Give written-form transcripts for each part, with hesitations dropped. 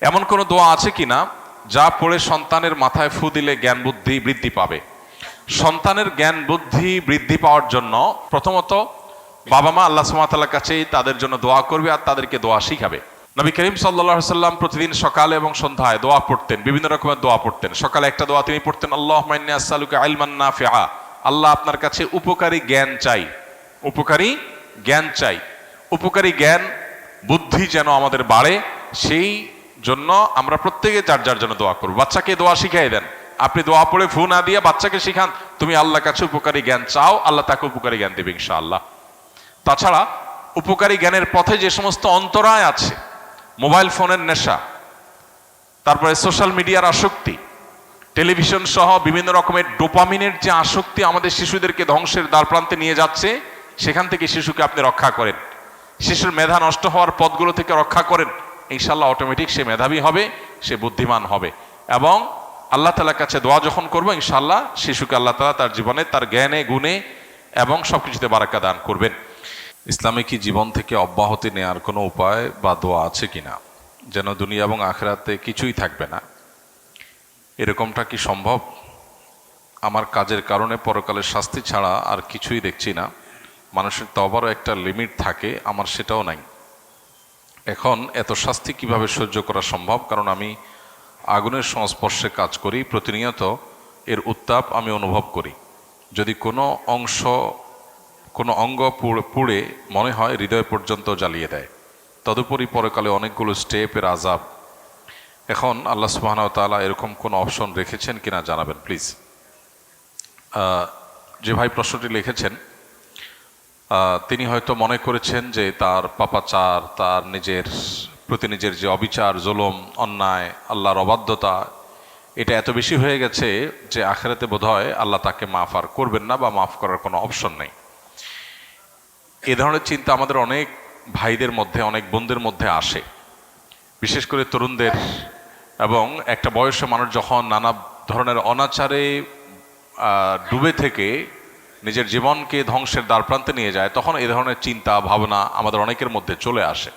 এমন কোনো দোয়া আছে কিনা যা পড়ে সন্তানের মাথায় ফু দিলে জ্ঞান বুদ্ধি বৃদ্ধি পাবে? সন্তানের জ্ঞান বুদ্ধি বৃদ্ধি পাওয়ার জন্য প্রথমত বাবা মা আল্লাহ সুবহানাহু ওয়া তাআলার কাছেই তাদের জন্য দোয়া করবে আর তাদেরকে দোয়া শিখাবে। নবী করিম সাল্লাল্লাহু আলাইহি সাল্লাম প্রতিদিন সকালে এবং সন্ধ্যায় দোয়া পড়তেন, বিভিন্ন রকমের দোয়া পড়তেন। সকালে একটা দোয়া তিনি পড়তেন, আল্লাহুম্মা ইন্নী আসআলুকা ইলমান নাফিআ, আল্লাহ আপনার কাছে উপকারী জ্ঞান চাই, উপকারী জ্ঞান চাই। উপকারী জ্ঞান বুদ্ধি যেন আমাদের বাড়ে, সেই জন্য আমরা প্রত্যেকে যার যার জন্য দোয়া করব। বাচ্চাকে দোয়া শিখিয়ে দেন, আপনি দোয়া পড়ে ফু না দিয়ে বাচ্চাকে শিখান তুমি আল্লাহর কাছে উপকারী জ্ঞান চাও, আল্লাহ তাকে উপকারী জ্ঞান দেবে ইনশাআল্লাহ। তাছাড়া উপকারী জ্ঞানের পথে যে সমস্ত অন্তরায় আছে, মোবাইল ফোনের নেশা, তারপরে সোশ্যাল মিডিয়ার আসক্তি, টেলিভিশন সহ বিভিন্ন রকমের ডোপামিনের যে আসক্তি আমাদের শিশুদেরকে ধ্বংসের দ্বারপ্রান্তে নিয়ে যাচ্ছে, সেখান থেকে শিশুকে আপনি রক্ষা করেন। শিশুর মেধা নষ্ট হওয়ার পথগুলো থেকে রক্ষা করেন, ইনশাআল্লাহ অটোমেটিক সে মেধাবী হবে, সে বুদ্ধিমান হবে। এবং আল্লাহ তাআলার কাছে দোয়া যখন করবো, ইনশাআল্লাহ শিশুকে আল্লাহ তাআলা তার জীবনে তার জ্ঞানে গুণে এবং সবকিছুতে বারাকা দান করবেন। ইসলামে কি জীবন থেকে অব্যাহতি নেওয়ার কোনো উপায় বা দোয়া আছে কিনা, যেন দুনিয়া এবং আখিরাতে কিছুই থাকবে না? এরকমটা কি সম্ভব? আমার কাজের কারণে পরকালের শাস্তি ছাড়া আর কিছুই দেখছি না। মানুষের তওবারও একটা লিমিট থাকে, আমার সেটাও নাই। এখন এত শাস্তি কিভাবে সহ্য করা সম্ভব? কারণ আমি আগুনের সংস্পর্শে কাজ করি, প্রতিনিয়ত এর উত্তাপ আমি অনুভব করি। যদি কোনো অংশ, কোনো অঙ্গ পুড়ে মনে হয় হৃদয় পর্যন্ত জ্বালিয়ে দেয়। তদুপরি পরকালে অনেকগুলো স্টেপের আযাব। এখন আল্লাহ সুবহানাহু ওয়া তাআলা এরকম কোনো অপশন রেখেছেন কিনা জানাবেন প্লিজ। যে ভাই প্রশ্নটি লিখেছেন তিনি হয়তো মনে করেছেন যে তার পাপাচার, তার নিজের প্রতি নিজের যে অবিচার, জুলুম, অন্যায়, আল্লাহর অবাধ্যতা, এটা এত বেশি হয়ে গেছে যে আখিরাতে বোধহয় আল্লাহ তাকে মাফ আর করবেন না বা মাফ করার কোনো অপশন নেই। এ ধরনের চিন্তা আমাদের অনেক ভাইদের মধ্যে, অনেক বোনদের মধ্যে আসে, বিশেষ করে তরুণদের। এবং একটা বয়সে মানুষ যখন নানা ধরনের অনাচারে ডুবে থেকে নিজের জীবনকে ধ্বংসের দ্বারপ্রান্তে নিয়ে যায়, তখন এই ধরনের চিন্তা ভাবনা আমাদের অনেকের মধ্যে চলে আসে।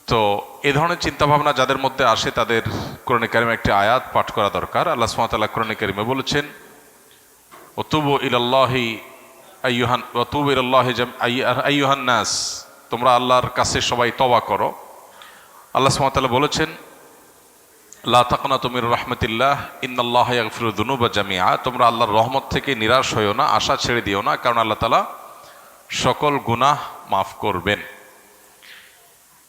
তো এ ধরনের চিন্তা ভাবনা যাদের মধ্যে আসে তাদের কোরআনে কারিমে একটি আয়াত পাঠ করা দরকার। আল্লাহ সুবহানাহু ওয়া তাআলা কোরআনে কারিমে বলেছেন, ওয়াতুবু ইলাল্লাহি আইয়ুহান নাস, তোমরা আল্লাহর কাছে সবাই তওবা করো। আল্লাহ সুবহানাহু ওয়া তাআলা বলেছেন, লা তাকনাতু মির রাহমাতিল্লাহ ইন্নাল্লাহা ইয়াগফিরু যুনুবা জামিআ, তোমরা আল্লাহর রহমত থেকে নিরাশ হইও না, আশা ছেড়ে দিও না, কারণ আল্লাহ তাআলা সকল গুনাহ মাফ করবেন।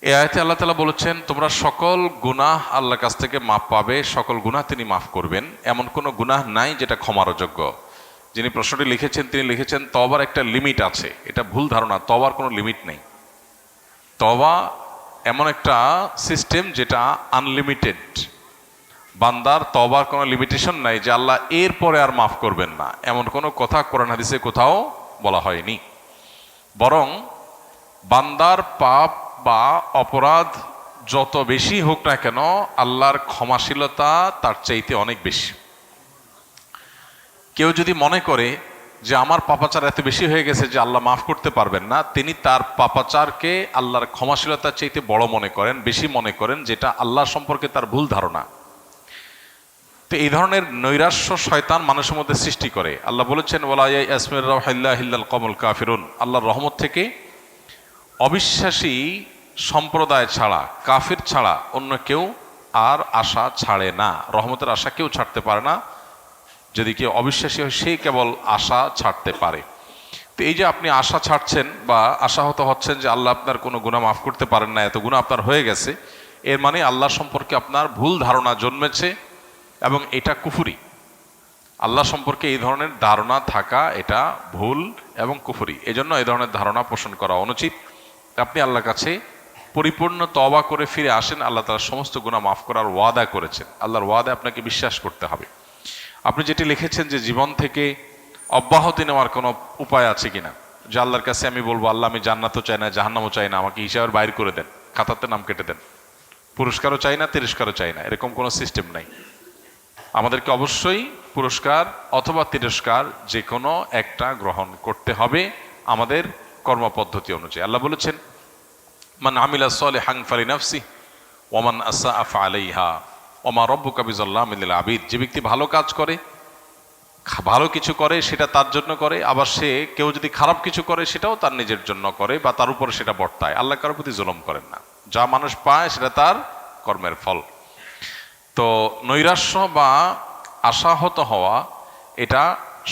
এই আয়াতে আল্লাহ তাআলা বলেছেন তোমরা সকল গুনাহ আল্লাহর কাছ থেকে মাফ পাবে, সকল গুনাহ তিনি মাফ করবেন। এমন কোনো গুনাহ নাই যেটা ক্ষমার অযোগ্য। যিনি প্রশ্নটি লিখেছেন তিনি লিখেছেন তওবার একটা লিমিট আছে। এটা ভুল ধারণা, তওবার কোনো লিমিট নেই। তওবা এমন একটা সিস্টেম যেটা আনলিমিটেড। বান্দার তওবার কোনো লিমিটেশন নাই যে আল্লাহ এর পরে আর মাফ করবেন না, এমন কোনো কথা কোরআন হাদিসে কোথাও বলা হয়নি। বরং বান্দার পাপ বা অপরাধ যত বেশি হোক না কেন, আল্লাহর ক্ষমাশীলতা তার চাইতে অনেক বেশি। কেউ যদি মনে করে যে আমার পাপাচার এত বেশি হয়ে গেছে যে আল্লাহ মাফ করতে পারবেন না, তিনি তার পাপাচারকে আল্লাহর ক্ষমাশীলতার চাইতে বড় মনে করেন, বেশি মনে করেন, যেটা আল্লাহ সম্পর্কে তার ভুল ধারণা। তো এই ধরনের নৈরাশ্য শয়তান মানুষের মধ্যে সৃষ্টি করে। আল্লাহ বলেছেন, ওয়ালা ইয়াসমির রাহিল্লাহি ইল্লাল কওমুল কাফিরুন, আল্লাহর রহমত থেকে অবিশ্বাসী সম্প্রদায় ছাড়া, কাফির ছাড়া অন্য কেউ আর আশা ছাড়ে না। রহমতের আশা কেউ ছাড়তে পারে না। যদি কেউ অবিশ্বাসী হয় সেই কেবল আশা ছাড়তে পারে। তো এই যে আপনি আশা ছাড়ছেন বা আশাহত হচ্ছেন যে আল্লাহ আপনার কোনো গুনাহ মাফ করতে পারেন না, এত গুনাহ আপনার হয়ে গেছে, এর মানে আল্লাহ সম্পর্কে আপনার ভুল ধারণা জন্মেছে এবং এটা কুফরি। আল্লাহ সম্পর্কে এই ধরনের ধারণা থাকা এটা ভুল এবং কুফরি। এজন্য এই ধরনের ধারণা পোষণ করা অনুচিত। আপনি আল্লাহর কাছে পরিপূর্ণ তওবা করে ফিরে আসেন, আল্লাহ তাআলা সমস্ত গুনাহ মাফ করার ওয়াদা করেছেন। আল্লাহর ওয়াদা আপনাকে বিশ্বাস করতে হবে। আপনি যেটি লিখেছেন যে জীবন থেকে অব্যাহতি নেওয়ার কোনো উপায় আছে কিনা, যে আল্লাহর কাছে আমি বলবো আল্লাহ আমি জান্নাতও চাই না, জাহান্নামও চাই না, আমাকে হিসাবের বাইর করে দেন, খাতাতে নাম কেটে দেন, পুরস্কারও চাই না, তিরস্কারও চাই না, এরকম কোনো সিস্টেম নাই। আমাদেরকে অবশ্যই পুরস্কার অথবা তিরস্কার যে কোনো একটা গ্রহণ করতে হবে আমাদের কর্মপদ্ধতি অনুযায়ী। আল্লাহ বলেছেন, মান আমিলা সালিহান ফালিনাফসি ওমান আসা আফা আলাইহা ওমা রব্বুকা বিযাল্লামিল লিল আবিদ। যে ব্যক্তি ভালো কাজ করে, ভালো কিছু করে, সেটা তার জন্য করে, আবার সে কেউ যদি খারাপ কিছু করে সেটাও তার নিজের জন্য করে বা তার উপরে সেটা বর্তায়। আল্লাহ কারোর প্রতি জুলুম করেন না, যা মানুষ পায় সেটা তার কর্মের ফল। তো নৈরাশ্য বা আশাহত হওয়া এটা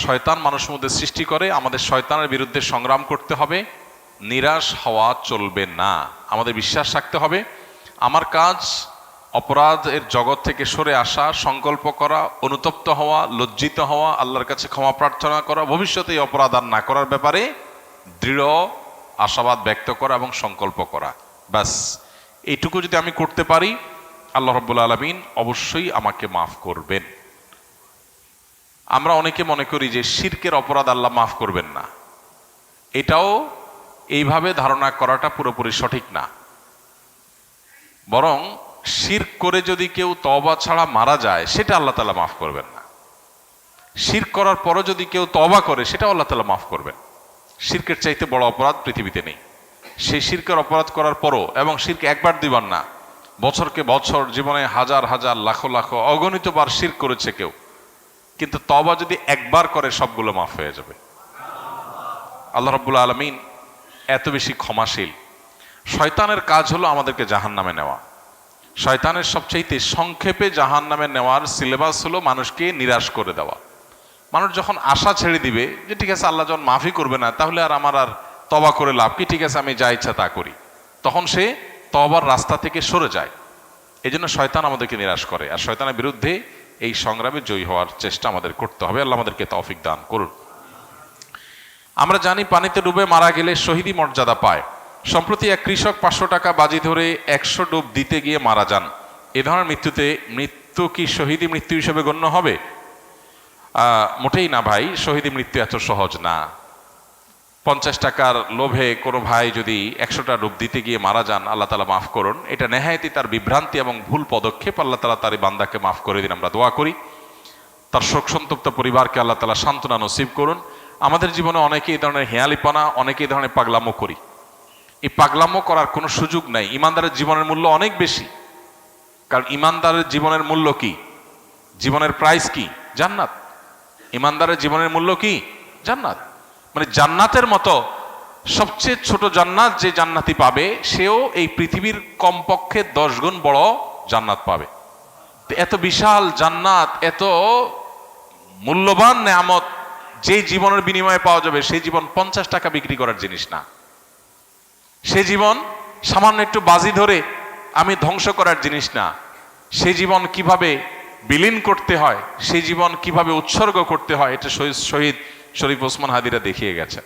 শয়তান মানুষের মধ্যে সৃষ্টি করে। আমাদের শয়তানের বিরুদ্ধে সংগ্রাম করতে হবে, নিরাশ হওয়া চলবে না। আমাদের বিশ্বাস রাখতে হবে আমার কাজ অপরাধের জগৎ থেকে সরে আসা, সংকল্প করা, অনুতপ্ত হওয়া, লজ্জিত হওয়া, আল্লাহর কাছে ক্ষমা প্রার্থনা করা, ভবিষ্যতে এই অপরাধ আর না করার ব্যাপারে দৃঢ় আশাবাদ ব্যক্ত করা এবং সংকল্প করা। ব্যাস এইটুকু যদি আমি করতে পারি, আল্লাহ রাব্বুল আলামিন অবশ্যই আমাকে মাফ করবেন। আমরা অনেকে মনে করি যে শিরকের অপরাধ আল্লাহ মাফ করবেন না। এটাও এইভাবে ধারণা করাটা পুরোপুরি সঠিক না। বরং শিরক করে যদি কেউ তওবা ছাড়া মারা যায়, সেটা আল্লাহ তাআলা মাফ করবেন না। শিরক করার পরও যদি কেউ তওবা করে, সেটাও আল্লাহ তাআলা মাফ করবেন। শিরকের চাইতে বড় অপরাধ পৃথিবীতে নেই। সেই শিরকের অপরাধ করার পরও, এবং শিরক একবার দুইবার না, বছরকে বছর, জীবনে হাজার হাজার লাখো লাখো অগণিত বার শিরক করেছে কেউ, কিন্তু তওবা যদি একবার করে সবগুলো মাফ হয়ে যাবে। আল্লাহ রাব্বুল আলামিন এত বেশি ক্ষমাশীল। শয়তানের কাজ হলো আমাদেরকে জাহান্নামে নেওয়া। শয়তানের সবচাইতে সংক্ষেপে জাহান্নামে নেওয়ার সিলেবাস হলো মানুষকে নিরাশ করে দেওয়া। মানুষ যখন আশা ছেড়ে দিবে যে ঠিক আছে আল্লাহ যখন মাফই করবে না, তাহলে আর আমার আর তওবা করে লাভ কি, ঠিক আছে আমি যা ইচ্ছা তা করি, তখন সে তওবার রাস্তা থেকে সরে যায়। এই জন্য শয়তান আমাদেরকে নিরাশ করে, আর শয়তানের বিরুদ্ধে এই সংগ্রামে জয়ী হওয়ার চেষ্টা আমাদের করতে হবে। আল্লাহ আমাদেরকে তৌফিক দান করুন। আমরা জানি পানিতে ডুবে মারা গেলে শহীদি মর্যাদা পায়। সম্প্রতি এক কৃষক 500 টাকা বাজি ধরে 100 ডুব দিতে গিয়ে মারা যান। এ ধরনের মৃত্যু কি শহীদি মৃত্যু হিসেবে গণ্য হবে? মোটেই না ভাই, শহীদি মৃত্যু এত সহজ না। 50 টাকার লোভে কোনো ভাই যদি 100টা ডুব দিতে গিয়ে মারা যান, আল্লাহ তাআলা মাফ করুন। এটা নেহায়েতই তার বিভ্রান্তি এবং ভুল পদক্ষেপ। আল্লাহ তাআলা তার এই বান্দাকে মাফ করে দিন, আমরা দোয়া করি। তার শোক সন্তপ্ত পরিবারকে আল্লাহ তাআলা সান্ত্বনা নসিব করুন। আমাদের জীবনে অনেকে এই ধরনের হেয়ালিপনা, অনেকে এই ধরনের পাগলামো করি। এই পাগলামো করার কোনো সুযোগ নাই। ইমানদারের জীবনের মূল্য অনেক বেশি। কারণ ইমানদারের জীবনের মূল্য কি? জীবনের প্রাইস কি? জান্নাত। ইমানদারের জীবনের মূল্য কি? জান্নাত। মানে জান্নাতের মতো সবচেয়ে ছোট জান্নাত যে জান্নাতি পাবে, সেও এই পৃথিবীর কমপক্ষে 10 গুণ বড় জান্নাত পাবে। এত বিশাল জান্নাত, এত মূল্যবান নেয়ামত যে জীবনের বিনিময়ে পাওয়া যাবে, সেই জীবন 50 টাকা বিক্রি করার জিনিস না। সে জীবন সামান্য একটু বাজি ধরে আমি ধ্বংস করার জিনিস না। সে জীবন কিভাবে বিলীন করতে হয়, সেই জীবন কিভাবে উৎসর্গ করতে হয়, এটা শহীদ শরীফ ওসমান হাদিরা দেখিয়ে গেছেন।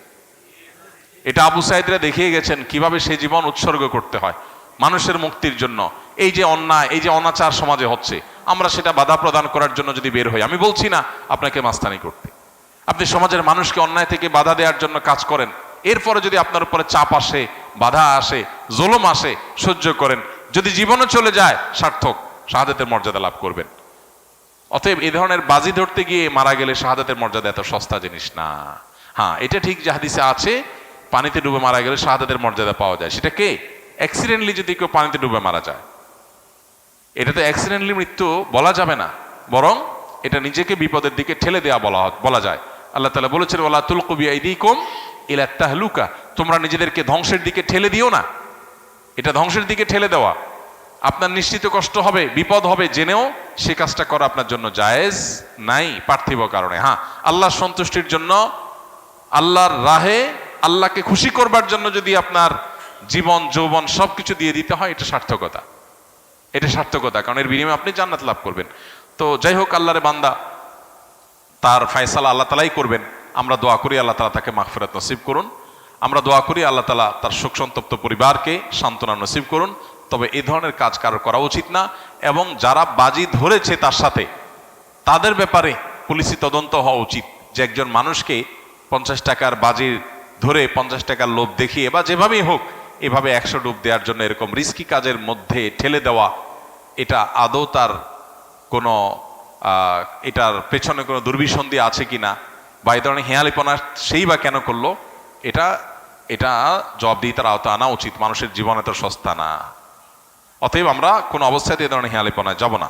এটা আবু সাইদরা দেখিয়ে গেছেন কিভাবে সে জীবন উৎসর্গ করতে হয় মানুষের মুক্তির জন্য। এই যে অন্যায়, এই যে অনাচার সমাজে হচ্ছে, আমরা সেটা বাধা প্রদান করার জন্য যদি বের হই, আমি বলছি না আপনাকে মাস্তানি করতে, আপনি সমাজের মানুষকে অন্যায় থেকে বাধা দেওয়ার জন্য কাজ করেন, এরপরে যদি আপনার উপরে চাপ আসে, বাধা আসে, জুলুম আসে, সহ্য করেন। যদি জীবনে চলে যায়, সার্থক, শাহাদাতের মর্যাদা লাভ করবেন। অতএব এই ধরনের বাজি ধরতে গিয়ে মারা গেলে শাহাদাতের মর্যাদা এত সস্তা জিনিস না। হ্যাঁ, এটা ঠিক যে হাদিসে আছে পানিতে ডুবে মারা গেলে শাহাদাতের মর্যাদা পাওয়া যায়। সেটা কে? অ্যাক্সিডেন্টলি যদি কেউ পানিতে ডুবে মারা যায়, এটা তো অ্যাক্সিডেন্টলি মৃত্যু বলা যাবে না, বরং এটা নিজেকে বিপদের দিকে ঠেলে দেওয়া বলা যায়। আল্লাহ তাআলা বলেছেন ওয়ালা তুলকু বিআইদিকুম ইলা তাহলুকা, তোমরা নিজেদেরকে ধ্বংসের দিকে ঠেলে দিও না। এটা ধ্বংসের দিকে ঠেলে দেওয়া। আপনার নিশ্চিত কষ্ট হবে, বিপদ হবে, জেনেও সে কাজটা করা আপনার জন্য জায়েজ নাই পার্থিব কারণে। হ্যাঁ, আল্লাহর সন্তুষ্টির জন্য, আল্লাহর রাহে, আল্লাহকে খুশি করবার জন্য যদি আপনার জীবন যৌবন সবকিছু দিয়ে দিতে হয়, এটা সার্থকতা। এটা সার্থকতা, কারণ এর বিনিময়ে আপনি জান্নাত লাভ করবেন। তো যাই হোক, আল্লাহর বান্দা, তার ফয়সালা আল্লাহ তাআলাই করবেন। আমরা দোয়া করি আল্লাহ তাআলা তাকে মাগফিরাত নসিব করুন। আমরা দোয়া করি আল্লাহ তাআলা তার শোক সন্তপ্ত পরিবারকে সান্ত্বনা নসিব করুন। তবে এই ধরনের কাজ কারোর করা উচিত না, এবং যারা বাজি ধরেছে তার সাথে, তাদের ব্যাপারে পুলিশি তদন্ত হওয়া উচিত। যে একজন মানুষকে 50 টাকার বাজি ধরে 50 টাকার লোভ দেখিয়ে বা যেভাবেই হোক এভাবে 100 ডুব দেওয়ার জন্য এরকম রিস্কি কাজের মধ্যে ঠেলে দেওয়া, এটা আদৌ তার কোনো এটার পেছনে কোনো দুর্বিসন্ধি আছে কিনা, বা এই ধরনের হেয়ালিপনা সেই বা কেন করলো, এটা জবাবদিহিতার আওতা আনা উচিত। মানুষের জীবন এত সস্তা না। অতএব আমরা কোনো অবস্থায় এই ধরনের হেয়ালিপনায় যাব না।